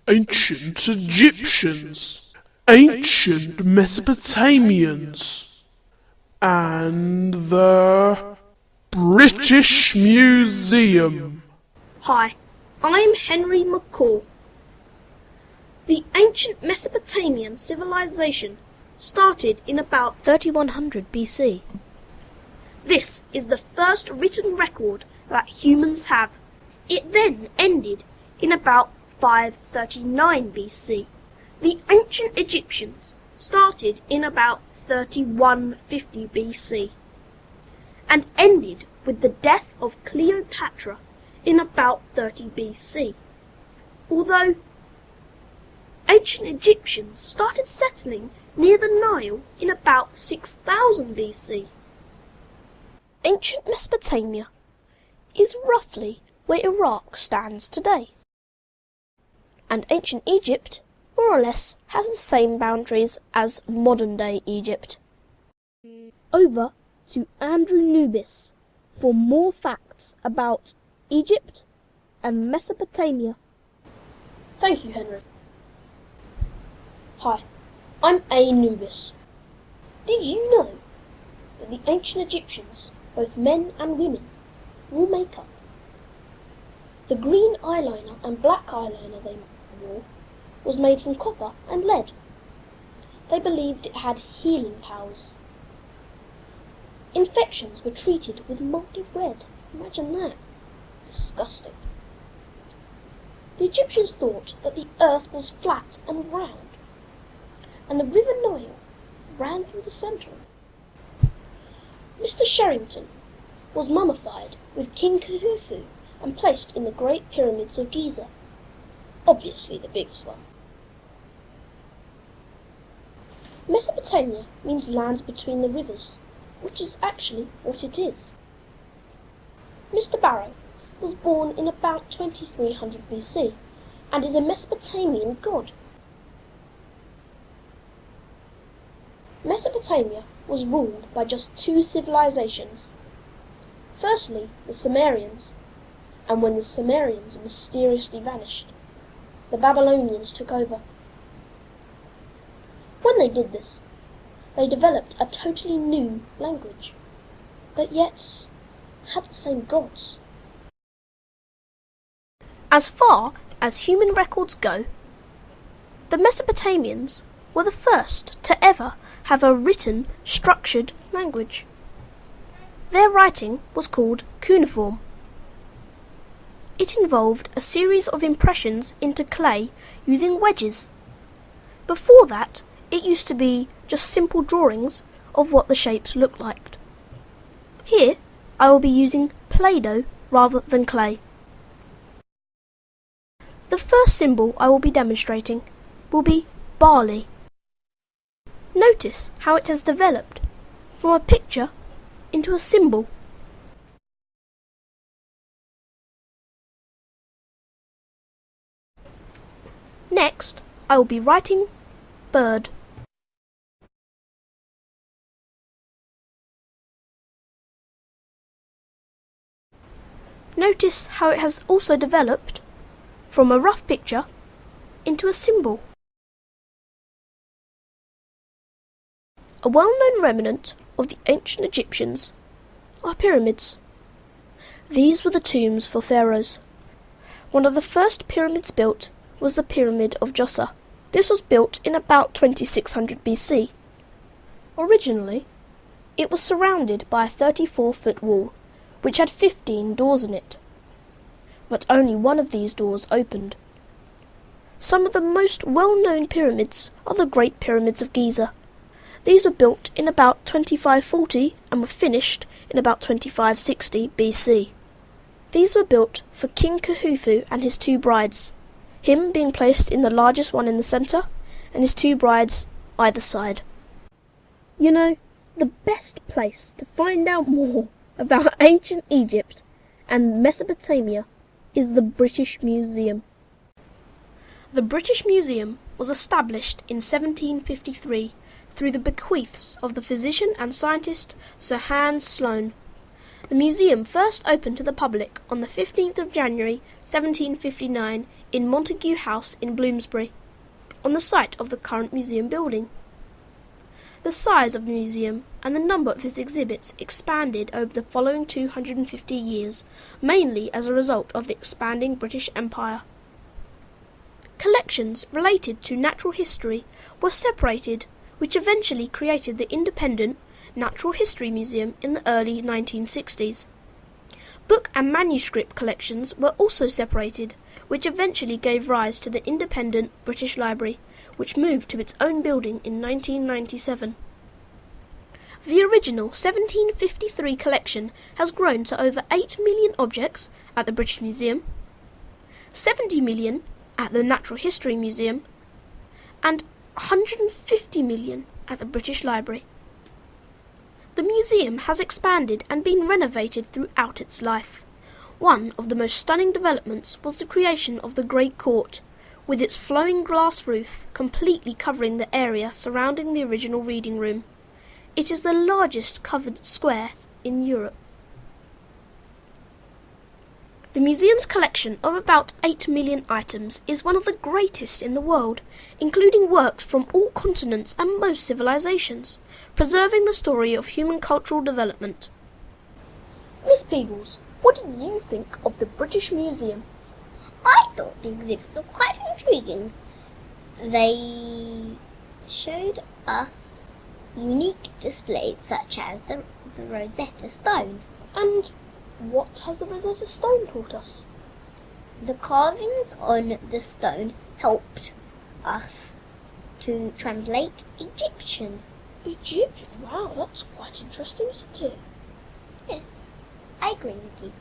ancient Egyptians, ancient Mesopotamians, and the British Museum. Hi, I'm Henry McCall. The ancient Mesopotamian civilization started in about 3100 BC. This is the first written record that humans have. It then ended in about 539 BC. The ancient Egyptians started in about 3150 BC and ended with the death of Cleopatra in about 30 BC. Although ancient Egyptians started settling near the Nile in about 6000 BC. Ancient Mesopotamia is roughly where Iraq stands today. And ancient Egypt, more or less, has the same boundaries as modern-day Egypt. Over to Andrew Nubis for more facts about Egypt and Mesopotamia. Thank you, Henry. Hi, I'm A. Nubis. Did you know that the ancient Egyptians, both men and women, wore makeup? The green eyeliner and black eyeliner they wore was made from copper and lead. They believed it had healing powers. Infections were treated with moldy bread. Imagine that. Disgusting. The Egyptians thought that the earth was flat and round, and the River Nile ran through the centre of it. Mr. Sherrington was mummified with King Khufu and placed in the Great Pyramids of Giza, obviously the biggest one. Mesopotamia means lands between the rivers, which is actually what it is. Mr. Barrow was born in about 2300 BC and is a Mesopotamian god. Mesopotamia was ruled by just two civilizations. Firstly, the Sumerians, and when the Sumerians mysteriously vanished, the Babylonians took over. When they did this, they developed a totally new language, but yet had the same gods. As far as human records go, the Mesopotamians were the first to ever have a written, structured language. Their writing was called cuneiform. It involved a series of impressions into clay using wedges. Before that, it used to be just simple drawings of what the shapes looked like. Here, I will be using Play-Doh rather than clay. The first symbol I will be demonstrating will be barley. Notice how it has developed from a picture into a symbol. Next, I will be writing bird. Notice how it has also developed from a rough picture into a symbol. A well-known remnant of the ancient Egyptians are pyramids. These were the tombs for pharaohs. One of the first pyramids built was the Pyramid of Djoser. This was built in about 2600 BC. Originally, it was surrounded by a 34-foot wall, which had 15 doors in it. But only one of these doors opened. Some of the most well-known pyramids are the Great Pyramids of Giza. These were built in about 2540 and were finished in about 2560 BC. These were built for King Khufu and his two brides, him being placed in the largest one in the centre, and his two brides either side. You know, the best place to find out more about ancient Egypt and Mesopotamia is the British Museum. The British Museum was established in 1753 through the bequests of the physician and scientist Sir Hans Sloane. The museum first opened to the public on the 15th of January 1759 in Montague House in Bloomsbury, on the site of the current museum building. The size of the museum and the number of its exhibits expanded over the following 250 years, mainly as a result of the expanding British Empire. Collections related to natural history were separated, which eventually created the independent Natural History Museum in the early 1960s. Book and manuscript collections were also separated, which eventually gave rise to the independent British Library, which moved to its own building in 1997. The original 1753 collection has grown to over 8 million objects at the British Museum, 70 million at the Natural History Museum, and 150 million at the British Library. The museum has expanded and been renovated throughout its life. One of the most stunning developments was the creation of the Great Court, with its flowing glass roof completely covering the area surrounding the original reading room. It is the largest covered square in Europe. The museum's collection of about 8 million items is one of the greatest in the world, including works from all continents and most civilizations, preserving the story of human cultural development. Miss Peebles, what did you think of the British Museum? I thought the exhibits were quite intriguing. They showed us unique displays such as the Rosetta Stone. And what has the Rosetta Stone taught us? The carvings on the stone helped us to translate Egyptian. Egyptian? Wow, that's quite interesting, isn't it? Yes, I agree with you.